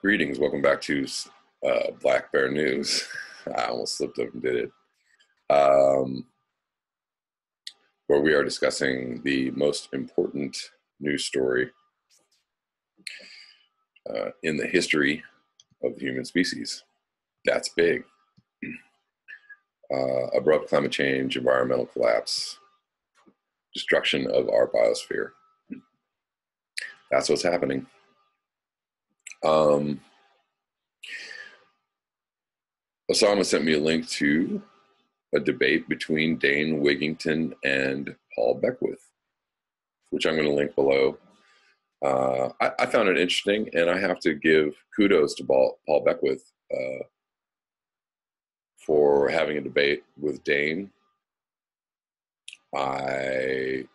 Greetings, welcome back to Black Bear News. I almost slipped up and did it. Where we are discussing the most important news story in the history of the human species. That's big. Abrupt climate change, environmental collapse, destruction of our biosphere. That's what's happening. Osama sent me a link to a debate between Dane, Wigington, and Paul Beckwith, which I'm going to link below. I found it interesting, and I have to give kudos to Paul Beckwith for having a debate with Dane. I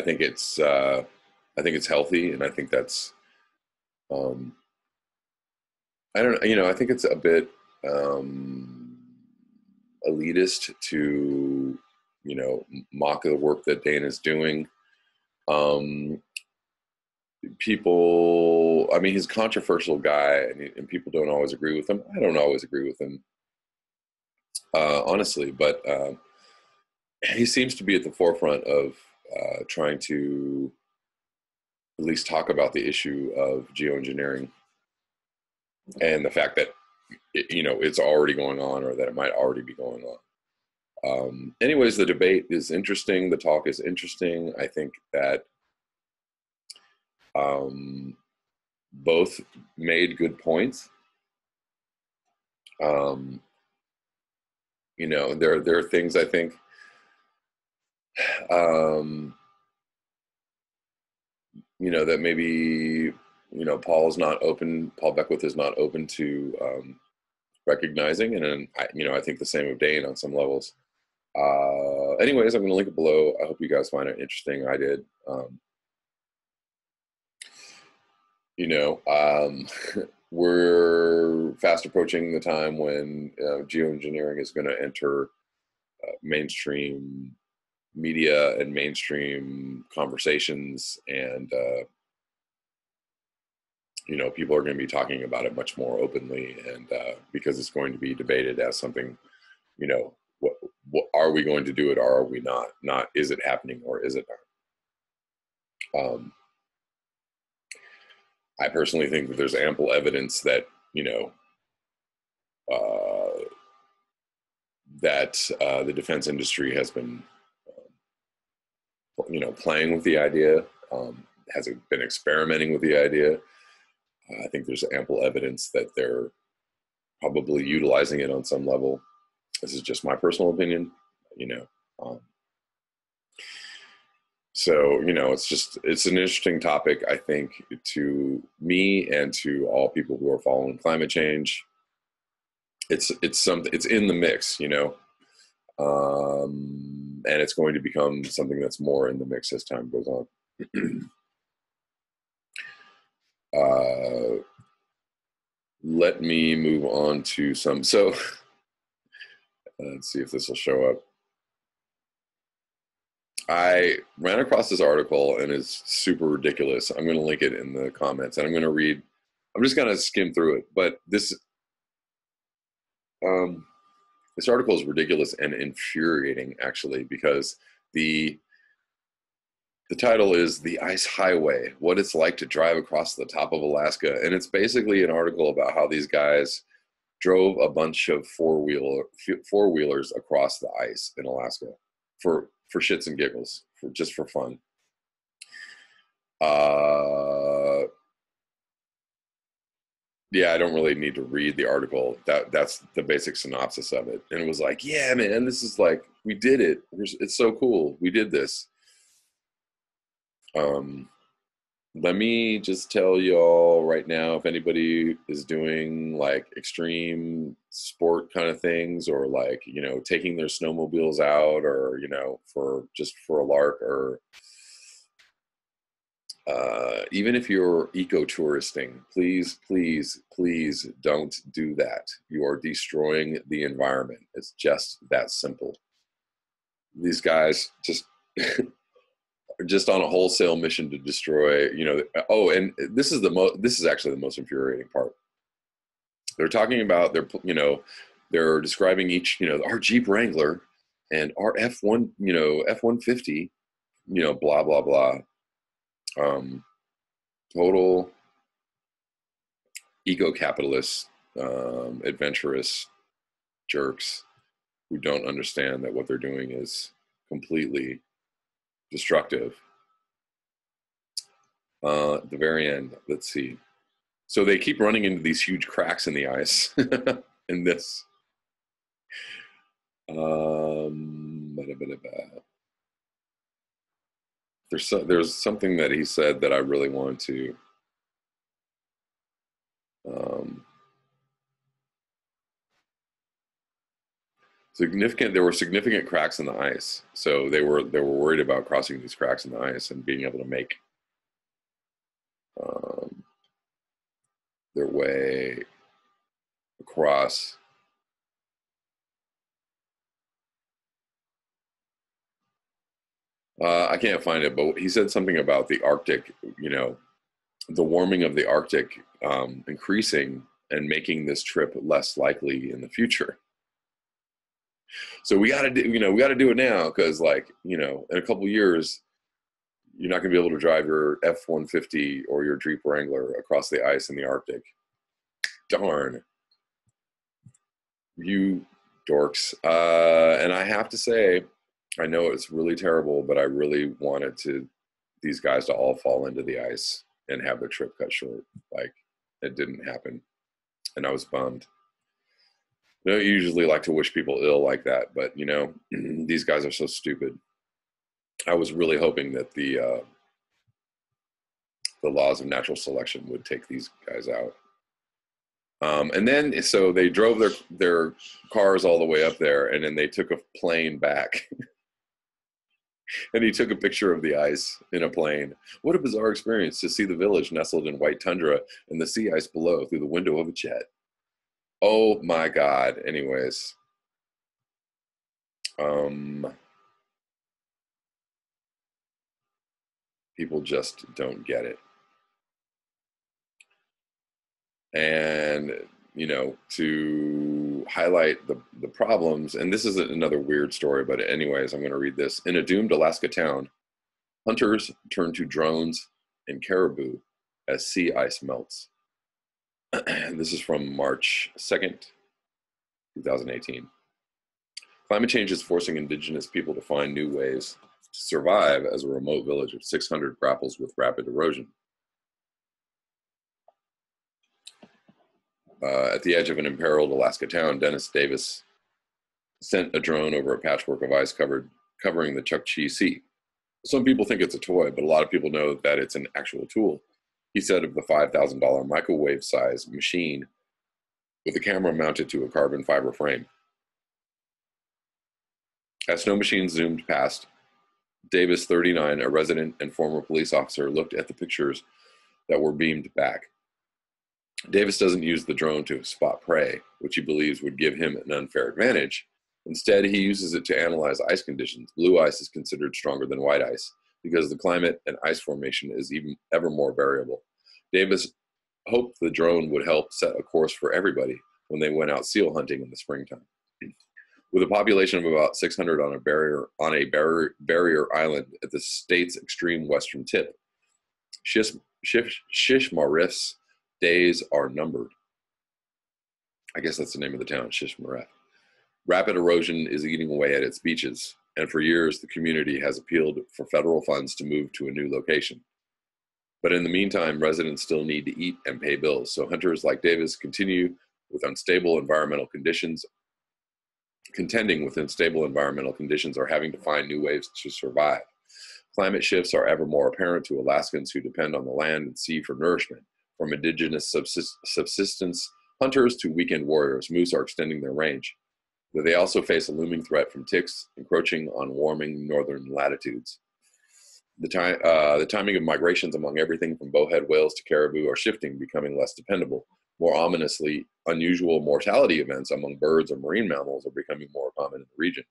think it's healthy, and I think that's I think it's a bit elitist to mock the work that Dane is doing. People, I mean, he's a controversial guy, and people don't always agree with him. I don't always agree with him, honestly, but he seems to be at the forefront of trying to at least talk about the issue of geoengineering and the fact that it's already going on, or that it might already be going on. Anyways, the debate is interesting. The talk is interesting. I think that both made good points. There are things I think that maybe Paul Beckwith is not open to recognizing, and I think the same of Dane on some levels. Anyways, I'm going to link it below. I hope you guys find it interesting. I did. We're fast approaching the time when geoengineering is going to enter mainstream media and mainstream conversations, and people are going to be talking about it much more openly, and because it's going to be debated as something, what are we going to do it, or are we not? Not is it happening or is it not? I personally think that there's ample evidence that the defense industry has been playing with the idea, has been experimenting with the idea. I think there's ample evidence that they're probably utilizing it on some level. This is just my personal opinion, So, it's an interesting topic, I think, to me and to all people who are following climate change. It's in the mix, and it's going to become something that's more in the mix as time goes on. Let me move on to so let's see if this will show up. I ran across this article, and it's super ridiculous. I'm going to link it in the comments, and I'm just going to skim through it. But this article is ridiculous and infuriating, actually, because the title is "The Ice Highway: What It's Like to Drive Across the Top of Alaska," and it's basically an article about how these guys drove a bunch of four-wheelers across the ice in Alaska for shits and giggles, just for fun. Yeah, I don't really need to read the article. That's the basic synopsis of it. And it was like, yeah, man, this is like, we did it. It's so cool. We did this. Let me just tell y'all right now, if anybody is doing like extreme sport kind of things, or like, taking their snowmobiles out, or, for a lark, or even if you're eco-touristing, please, please, please don't do that. You are destroying the environment. It's just that simple. these guys just are just on a wholesale mission to destroy, you know. Oh, and this is actually the most infuriating part. They're talking about they're describing each, you know, our Jeep Wrangler and our F1, you know, F-150, you know, blah blah blah. Total eco-capitalist, adventurous jerks who don't understand that what they're doing is completely destructive. At the very end, let's see. So they keep running into these huge cracks in the ice in this. There's something that he said that I really want to. There were significant cracks in the ice, so they were worried about crossing these cracks in the ice and being able to make their way across. I can't find it, but he said something about the Arctic, you know, the warming of the Arctic increasing and making this trip less likely in the future. So we got to do, you know, we got to do it now because, like, you know, in a couple of years, you're not going to be able to drive your F-150 or your Jeep Wrangler across the ice in the Arctic. Darn. You dorks. And I have to say, I know it's really terrible, but I really wanted these guys to all fall into the ice and have their trip cut short. Like, it didn't happen. And I was bummed. I don't usually like to wish people ill like that, but, you know, these guys are so stupid. I was really hoping that the laws of natural selection would take these guys out. And then, so they drove their cars all the way up there, and then they took a plane back. And he took a picture of the ice in a plane. What a bizarre experience to see the village nestled in white tundra and the sea ice below through the window of a jet. Oh my God. Anyways. People just don't get it. And, you know, to highlight the problems, and this is another weird story, but anyways, I'm going to read this. In a doomed Alaska town, hunters turn to drones and caribou as sea ice melts. This is from March 2nd, 2018. Climate change is forcing indigenous people to find new ways to survive as a remote village of 600 grapples with rapid erosion. At the edge of an imperiled Alaska town, Dennis Davis sent a drone over a patchwork of ice covering the Chukchi Sea. Some people think it's a toy, but a lot of people know that it's an actual tool. He said of the $5,000 microwave-size machine with a camera mounted to a carbon fiber frame. As snow machines zoomed past, Davis, 39, a resident and former police officer, looked at the pictures that were beamed back. Davis doesn't use the drone to spot prey, which he believes would give him an unfair advantage. Instead, he uses it to analyze ice conditions. Blue ice is considered stronger than white ice because the climate and ice formation is ever more variable. Davis hoped the drone would help set a course for everybody when they went out seal hunting in the springtime. With a population of about 600 on a barrier island at the state's extreme western tip, Shishmaref's days are numbered. I guess that's the name of the town, Shishmaref. Rapid erosion is eating away at its beaches, and for years the community has appealed for federal funds to move to a new location. But in the meantime, residents still need to eat and pay bills, so hunters like Davis contending with unstable environmental conditions are having to find new ways to survive. Climate shifts are ever more apparent to Alaskans who depend on the land and sea for nourishment. From indigenous subsistence hunters to weekend warriors, moose are extending their range. But they also face a looming threat from ticks encroaching on warming northern latitudes. The timing of migrations among everything from bowhead whales to caribou are shifting, becoming less dependable. More ominously, unusual mortality events among birds and marine mammals are becoming more common in the region.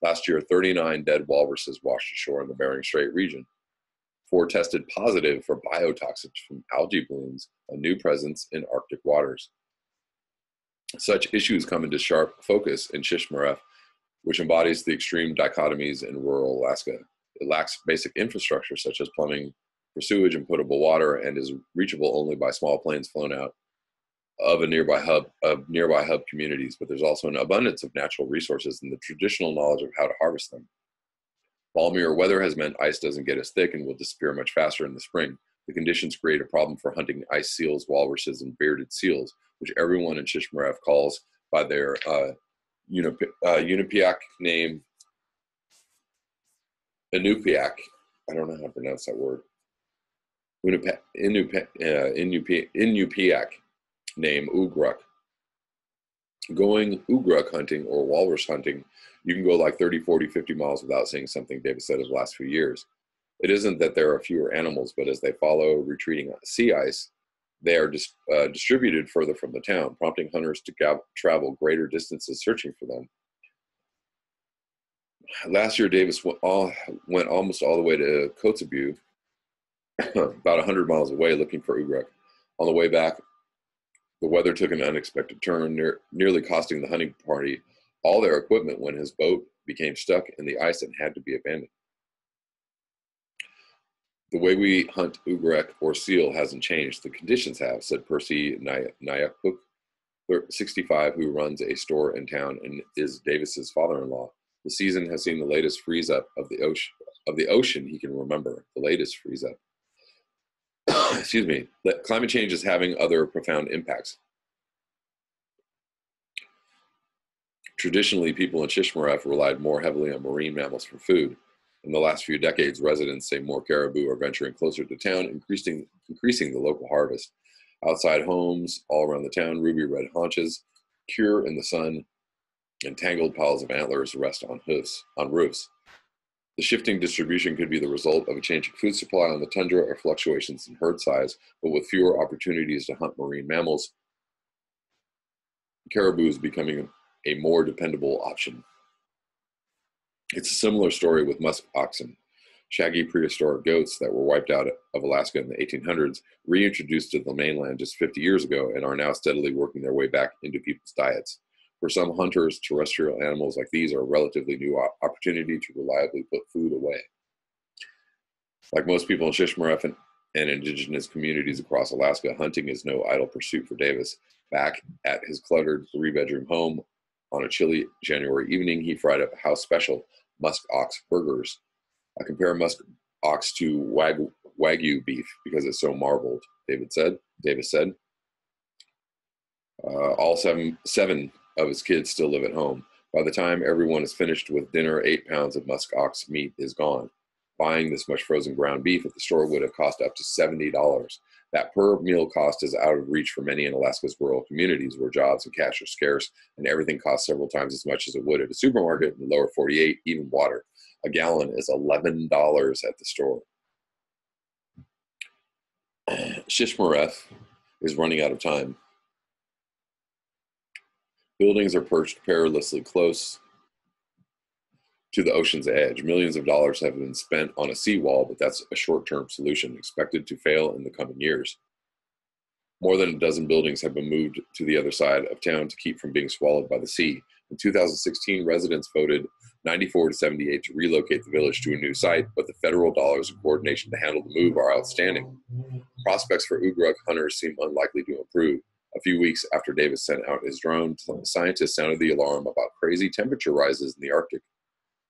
Last year, 39 dead walruses washed ashore in the Bering Strait region. 4 tested positive for biotoxins from algae blooms, a new presence in Arctic waters. Such issues come into sharp focus in Shishmaref, which embodies the extreme dichotomies in rural Alaska. It lacks basic infrastructure such as plumbing for sewage and potable water, and is reachable only by small planes flown out of nearby hub communities. But there's also an abundance of natural resources and the traditional knowledge of how to harvest them. Balmier weather has meant ice doesn't get as thick and will disappear much faster in the spring. The conditions create a problem for hunting ice seals, walruses, and bearded seals, which everyone in Shishmaref calls by their Inupiaq name, Inupiaq. I don't know how to pronounce that word. Inupiaq name, Ugruk. Going Ugruk hunting or walrus hunting, you can go like 30, 40, 50 miles without seeing something, Davis said, of the last few years. It isn't that there are fewer animals, but as they follow retreating sea ice, they are distributed further from the town, prompting hunters to travel greater distances searching for them. Last year, Davis went almost all the way to Kotzebue, about 100 miles away, looking for Ugruk. On the way back, the weather took an unexpected turn, nearly costing the hunting party all their equipment when his boat became stuck in the ice and had to be abandoned. The way we hunt Ugruk or seal hasn't changed. The conditions have, said Percy Nyakuk, 65, who runs a store in town and is Davis's father-in-law. The season has seen the latest freeze up of the ocean he can remember. The latest freeze up. Excuse me. Climate change is having other profound impacts. Traditionally, people in Shishmaref relied more heavily on marine mammals for food. In the last few decades, residents say more caribou are venturing closer to town, increasing the local harvest. Outside homes all around the town, ruby red haunches cure in the sun, and tangled piles of antlers rest on roofs. The shifting distribution could be the result of a changing food supply on the tundra or fluctuations in herd size, but with fewer opportunities to hunt marine mammals, caribou is becoming a more dependable option. It's a similar story with musk oxen. Shaggy prehistoric goats that were wiped out of Alaska in the 1800s reintroduced to the mainland just 50 years ago and are now steadily working their way back into people's diets. For some hunters, terrestrial animals like these are a relatively new opportunity to reliably put food away. Like most people in Shishmaref and indigenous communities across Alaska, hunting is no idle pursuit for Davis. Back at his cluttered 3-bedroom home on a chilly January evening, he fried up house special musk ox burgers. I compare musk ox to Wagyu beef because it's so marbled, Davis said. All seven of his kids still live at home. By the time everyone is finished with dinner, 8 pounds of musk ox meat is gone. Buying this much frozen ground beef at the store would have cost up to $70. That per meal cost is out of reach for many in Alaska's rural communities where jobs and cash are scarce and everything costs several times as much as it would at a supermarket in the lower 48, even water. A gallon is $11 at the store. Shishmaref is running out of time. Buildings are perched perilously close to the ocean's edge. Millions of dollars have been spent on a seawall, but that's a short-term solution expected to fail in the coming years. More than a dozen buildings have been moved to the other side of town to keep from being swallowed by the sea. In 2016, residents voted 94 to 78 to relocate the village to a new site, but the federal dollars and coordination to handle the move are outstanding. Prospects for Ugruk hunters seem unlikely to improve. A few weeks after Davis sent out his drone, scientists sounded the alarm about crazy temperature rises in the Arctic.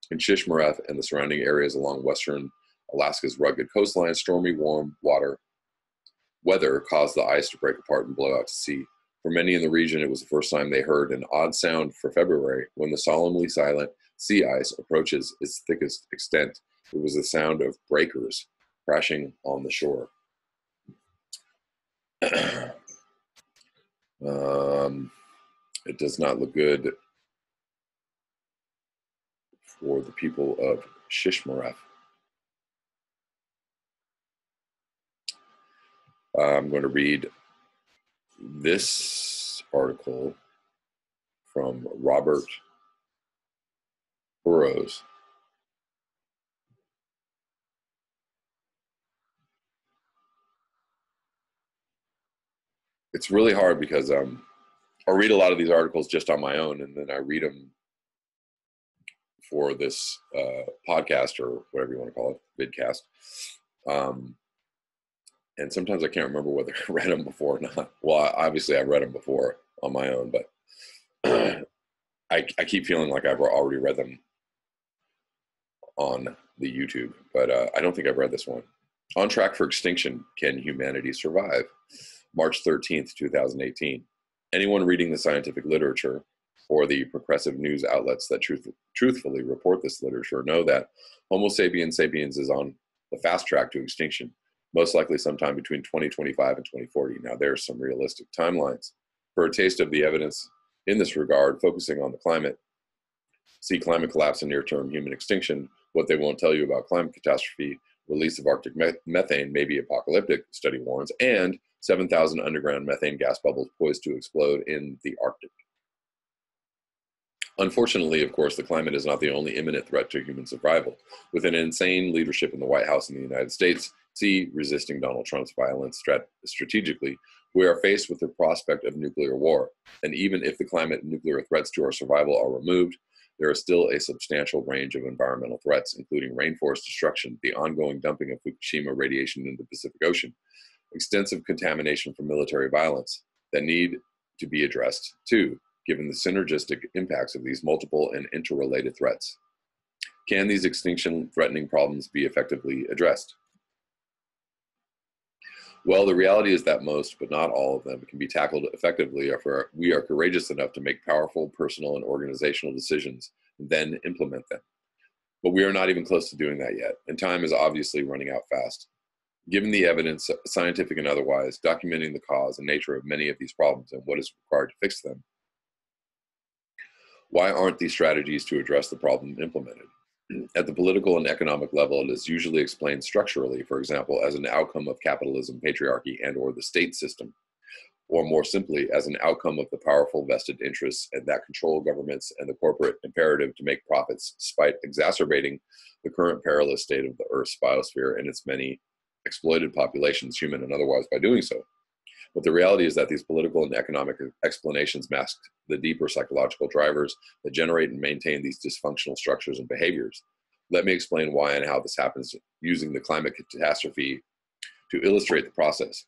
In Shishmaref and the surrounding areas along western Alaska's rugged coastline, stormy warm weather caused the ice to break apart and blow out to sea. For many in the region, it was the first time they heard an odd sound for February when the solemnly silent sea ice approaches its thickest extent. It was the sound of breakers crashing on the shore. It does not look good for the people of Shishmaref. I'm going to read this article from Robert burrows. It's really hard because I read a lot of these articles just on my own, and then I read them for this podcast or whatever you want to call it, vidcast. And sometimes I can't remember whether I read them before or not. Well, obviously I read them before on my own, but I keep feeling like I've already read them on the YouTube, but I don't think I've read this one. On Track for Extinction, Can Humanity Survive? March 13th, 2018. Anyone reading the scientific literature or the progressive news outlets that truthfully report this literature know that Homo sapiens sapiens is on the fast track to extinction, most likely sometime between 2025 and 2040. Now, there's some realistic timelines. For a taste of the evidence in this regard, focusing on the climate, see Climate Collapse and Near-Term Human Extinction, What They Won't Tell You About Climate Catastrophe, Release of Arctic Methane May Be Apocalyptic, study warns, and 7,000 underground methane gas bubbles poised to explode in the Arctic. Unfortunately, of course, the climate is not the only imminent threat to human survival. With an insane leadership in the White House in the United States, see resisting Donald Trump's violence strategically, we are faced with the prospect of nuclear war. And even if the climate and nuclear threats to our survival are removed, there is still a substantial range of environmental threats, including rainforest destruction, the ongoing dumping of Fukushima radiation into the Pacific Ocean, extensive contamination from military violence that need to be addressed too, given the synergistic impacts of these multiple and interrelated threats. Can these extinction-threatening problems be effectively addressed? Well, the reality is that most, but not all of them, can be tackled effectively if we are courageous enough to make powerful personal and organizational decisions and then implement them. But we are not even close to doing that yet, and time is obviously running out fast. Given the evidence, scientific and otherwise, documenting the cause and nature of many of these problems and what is required to fix them, why aren't these strategies to address the problem implemented? At the political and economic level, it is usually explained structurally, for example, as an outcome of capitalism, patriarchy, and/or the state system, or more simply, as an outcome of the powerful vested interests that control governments and the corporate imperative to make profits, despite exacerbating the current perilous state of the Earth's biosphere and its many exploited populations, human and otherwise, by doing so. But the reality is that these political and economic explanations mask the deeper psychological drivers that generate and maintain these dysfunctional structures and behaviors. Let me explain why and how this happens using the climate catastrophe to illustrate the process.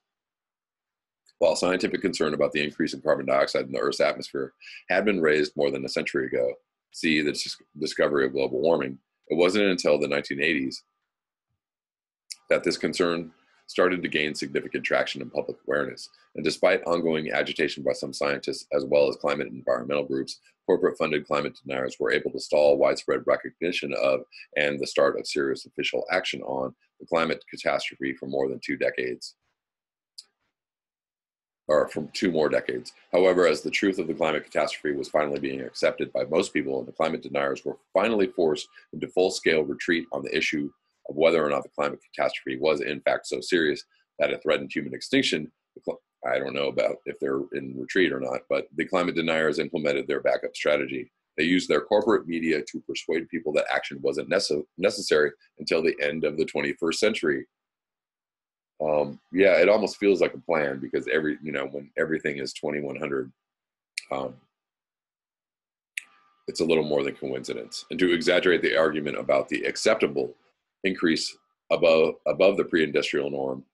While scientific concern about the increase in carbon dioxide in the Earth's atmosphere had been raised more than a century ago, see the discovery of global warming, it wasn't until the 1980s that this concern started to gain significant traction in public awareness. And despite ongoing agitation by some scientists, as well as climate and environmental groups, corporate-funded climate deniers were able to stall widespread recognition of and the start of serious official action on the climate catastrophe for more than 2 decades. Or from 2 more decades. However, as the truth of the climate catastrophe was finally being accepted by most people, and the climate deniers were finally forced into full-scale retreat on the issue of whether or not the climate catastrophe was in fact so serious that it threatened human extinction, I don't know about if they're in retreat or not, but the climate deniers implemented their backup strategy. They used their corporate media to persuade people that action wasn't necessary until the end of the 21st century. Yeah, it almost feels like a plan, because when everything is 2100, it's a little more than coincidence. And to exaggerate the argument about the acceptable increase above the pre-industrial norm,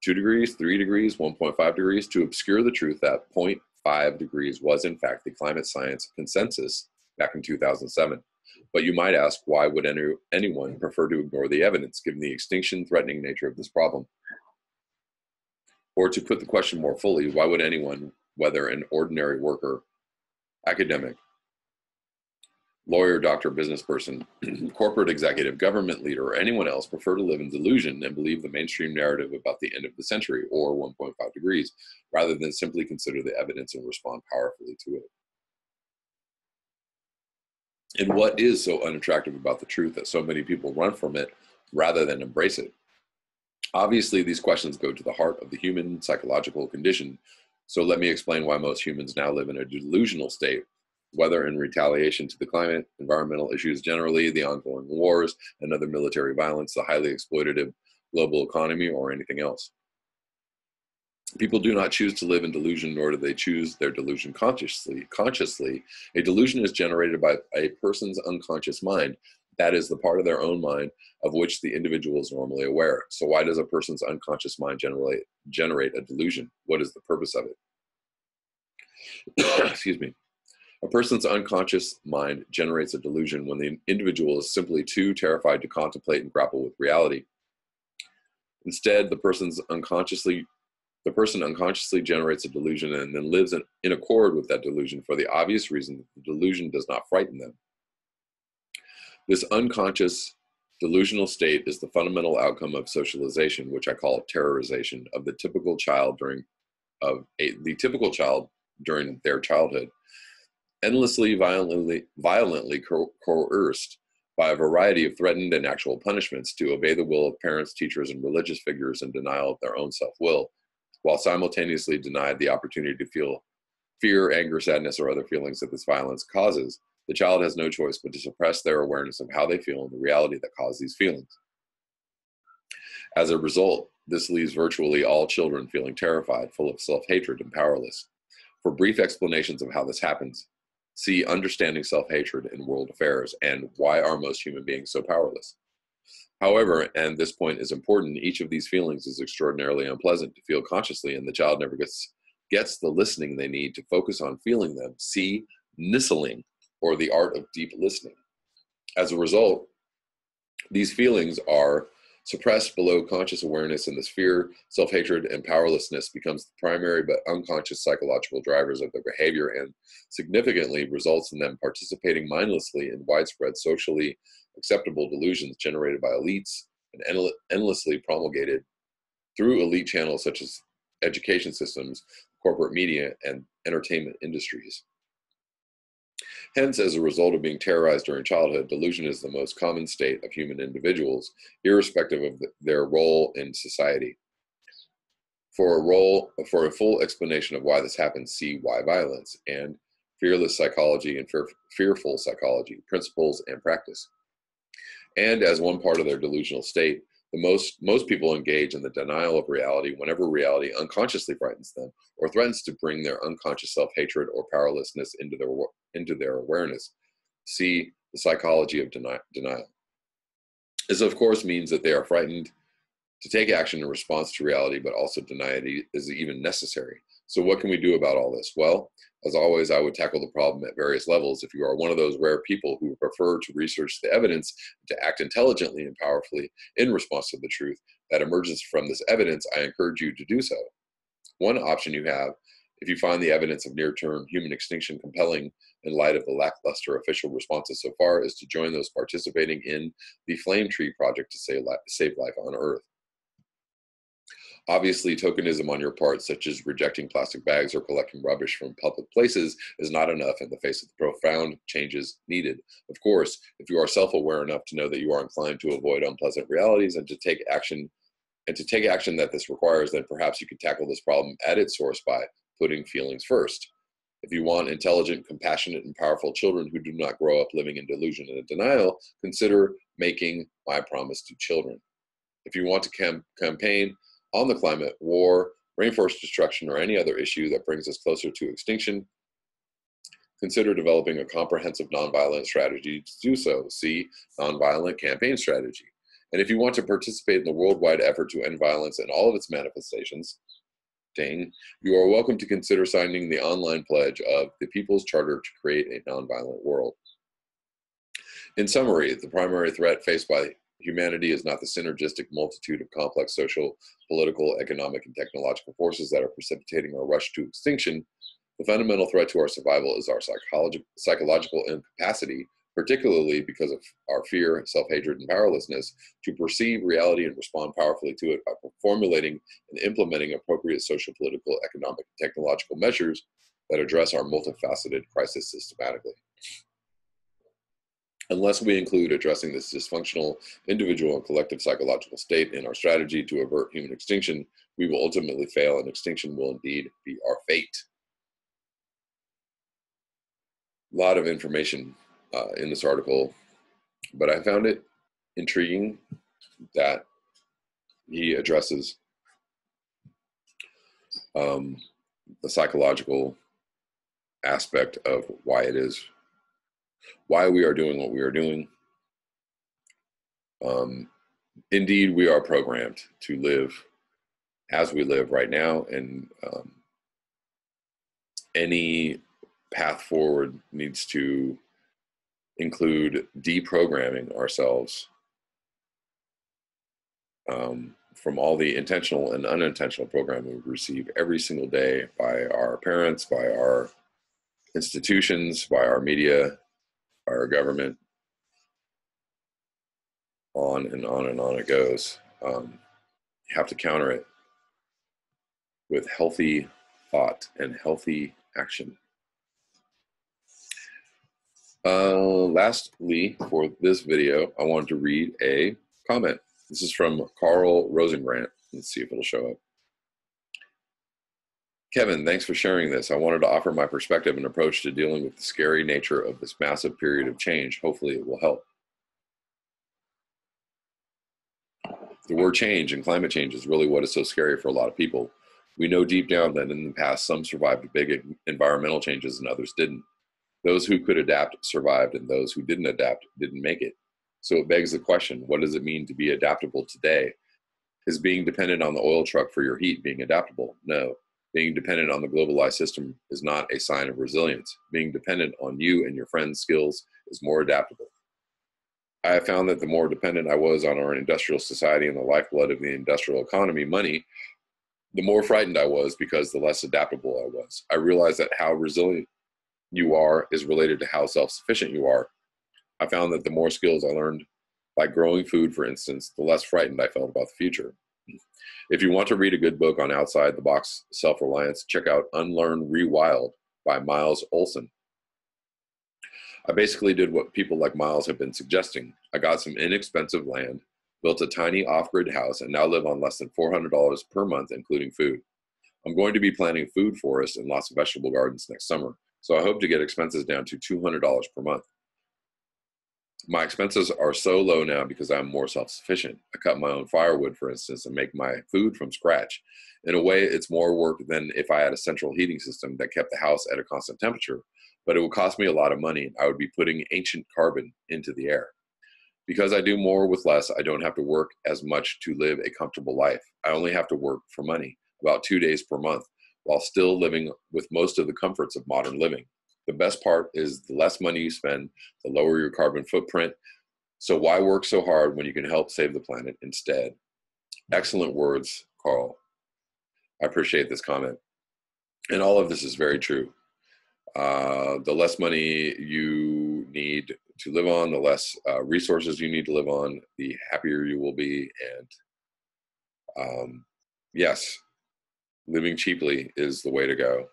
2 degrees, 3 degrees, 1.5 degrees, to obscure the truth that 0.5 degrees was in fact the climate science consensus back in 2007. But you might ask, why would anyone prefer to ignore the evidence, given the extinction-threatening nature of this problem? Or to put the question more fully, why would anyone, whether an ordinary worker, academic, lawyer, doctor, business person, corporate executive, government leader, or anyone else, prefer to live in delusion and believe the mainstream narrative about the end of the century, or 1.5 degrees, rather than simply consider the evidence and respond powerfully to it? And what is so unattractive about the truth that so many people run from it rather than embrace it? Obviously, these questions go to the heart of the human psychological condition, so let me explain why most humans now live in a delusional state whether in retaliation to the climate, environmental issues generally, the ongoing wars, and other military violence, the highly exploitative global economy, or anything else. People do not choose to live in delusion, nor do they choose their delusion consciously. A delusion is generated by a person's unconscious mind. That is the part of their own mind of which the individual is normally aware. So why does a person's unconscious mind generate a delusion? What is the purpose of it? Excuse me. A person's unconscious mind generates a delusion when the individual is simply too terrified to contemplate and grapple with reality. Instead, the person unconsciously generates a delusion and then lives in accord with that delusion for the obvious reason that the delusion does not frighten them. This unconscious delusional state is the fundamental outcome of socialization, which I call terrorization, of the typical child during their childhood, endlessly violently coerced by a variety of threatened and actual punishments to obey the will of parents, teachers, and religious figures in denial of their own self-will, while simultaneously denied the opportunity to feel fear, anger, sadness, or other feelings that this violence causes. The child has no choice but to suppress their awareness of how they feel and the reality that caused these feelings. As a result, this leaves virtually all children feeling terrified, full of self-hatred, and powerless. For brief explanations of how this happens, see Understanding Self-Hatred in World Affairs and Why Are Most Human Beings So Powerless? However, and this point is important, each of these feelings is extraordinarily unpleasant to feel consciously, and the child never gets the listening they need to focus on feeling them. See Nisseling, or the art of deep listening. As a result, these feelings are suppressed below conscious awareness, and this fear, self-hatred, and powerlessness becomes the primary but unconscious psychological drivers of their behavior, and significantly results in them participating mindlessly in widespread socially acceptable delusions generated by elites and endlessly promulgated through elite channels such as education systems, corporate media, and entertainment industries. Hence, as a result of being terrorized during childhood, delusion is the most common state of human individuals, irrespective of their role in society. For a full explanation of why this happens, see Why Violence and Fearless Psychology and Fearful Psychology, Principles and Practice. And as one part of their delusional state, most people engage in the denial of reality whenever reality unconsciously frightens them or threatens to bring their unconscious self-hatred or powerlessness into their awareness. See the psychology of denial. This, of course, means that they are frightened to take action in response to reality, but also deny it is even necessary. So what can we do about all this? Well, as always, I would tackle the problem at various levels. If you are one of those rare people who prefer to research the evidence, to act intelligently and powerfully in response to the truth that emerges from this evidence, I encourage you to do so. One option you have, if you find the evidence of near-term human extinction compelling in light of the lackluster official responses so far, is to join those participating in the Flame Tree Project to save life on Earth. Obviously, tokenism on your part, such as rejecting plastic bags or collecting rubbish from public places, is not enough in the face of the profound changes needed. Of course, if you are self-aware enough to know that you are inclined to avoid unpleasant realities and to take action that this requires, then perhaps you could tackle this problem at its source by putting feelings first. If you want intelligent, compassionate, and powerful children who do not grow up living in delusion and denial, consider making My Promise to Children. If you want to campaign on the climate, war, rainforest destruction, or any other issue that brings us closer to extinction, consider developing a comprehensive nonviolent strategy to do so. See Nonviolent Campaign Strategy. And if you want to participate in the worldwide effort to end violence in all of its manifestations, Dane, you are welcome to consider signing the online pledge of the People's Charter to create a nonviolent world. In summary, the primary threat faced by humanity is not the synergistic multitude of complex social, political, economic, and technological forces that are precipitating our rush to extinction. The fundamental threat to our survival is our psychological incapacity, particularly because of our fear, self-hatred, and powerlessness, to perceive reality and respond powerfully to it by formulating and implementing appropriate social, political, economic, and technological measures that address our multifaceted crisis systematically. Unless we include addressing this dysfunctional individual and collective psychological state in our strategy to avert human extinction, we will ultimately fail, and extinction will indeed be our fate. lot of information in this article, but I found it intriguing that he addresses the psychological aspect of why we are doing what we are doing. Indeed, we are programmed to live as we live right now, and any path forward needs to include deprogramming ourselves from all the intentional and unintentional programming we receive every single day by our parents, by our institutions, by our media, by our government. On and on and on it goes. You have to counter it with healthy thought and healthy action. Lastly, for this video, I wanted to read a comment. This is from Carl Rosengrant. Let's see if it'll show up. Kevin, thanks for sharing this. I wanted to offer my perspective and approach to dealing with the scary nature of this massive period of change. Hopefully it will help. The word change and climate change is really what is so scary for a lot of people. We know deep down that in the past, some survived big environmental changes and others didn't. Those who could adapt survived, and those who didn't adapt didn't make it. So it begs the question, what does it mean to be adaptable today? Is being dependent on the oil truck for your heat being adaptable? No. Being dependent on the globalized system is not a sign of resilience. Being dependent on you and your friends' skills is more adaptable. I have found that the more dependent I was on our industrial society and the lifeblood of the industrial economy, money, the more frightened I was because the less adaptable I was. I realized that how resilient you are is related to how self-sufficient you are. I found that the more skills I learned by growing food, for instance, the less frightened I felt about the future. If you want to read a good book on outside the box self-reliance, check out Unlearn Rewild by Miles Olson. I basically did what people like Miles have been suggesting. I got some inexpensive land, built a tiny off-grid house, and now live on less than $400 per month, including food. I'm going to be planting food forests and lots of vegetable gardens next summer, so I hope to get expenses down to $200 per month. My expenses are so low now because I'm more self-sufficient. I cut my own firewood, for instance, and make my food from scratch. In a way, it's more work than if I had a central heating system that kept the house at a constant temperature, but it would cost me a lot of money. I would be putting ancient carbon into the air. Because I do more with less, I don't have to work as much to live a comfortable life. I only have to work for money, about 2 days per month, while still living with most of the comforts of modern living. The best part is the less money you spend, the lower your carbon footprint. So why work so hard when you can help save the planet instead? Excellent words, Carl. I appreciate this comment. And all of this is very true. The less money you need to live on, the less resources you need to live on, the happier you will be. And yes, living cheaply is the way to go.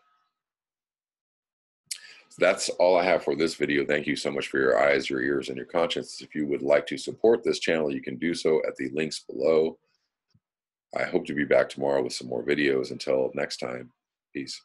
So that's all I have for this video. Thank you so much for your eyes, your ears, and your conscience. If you would like to support this channel, you can do so at the links below. I hope to be back tomorrow with some more videos. Until next time, peace.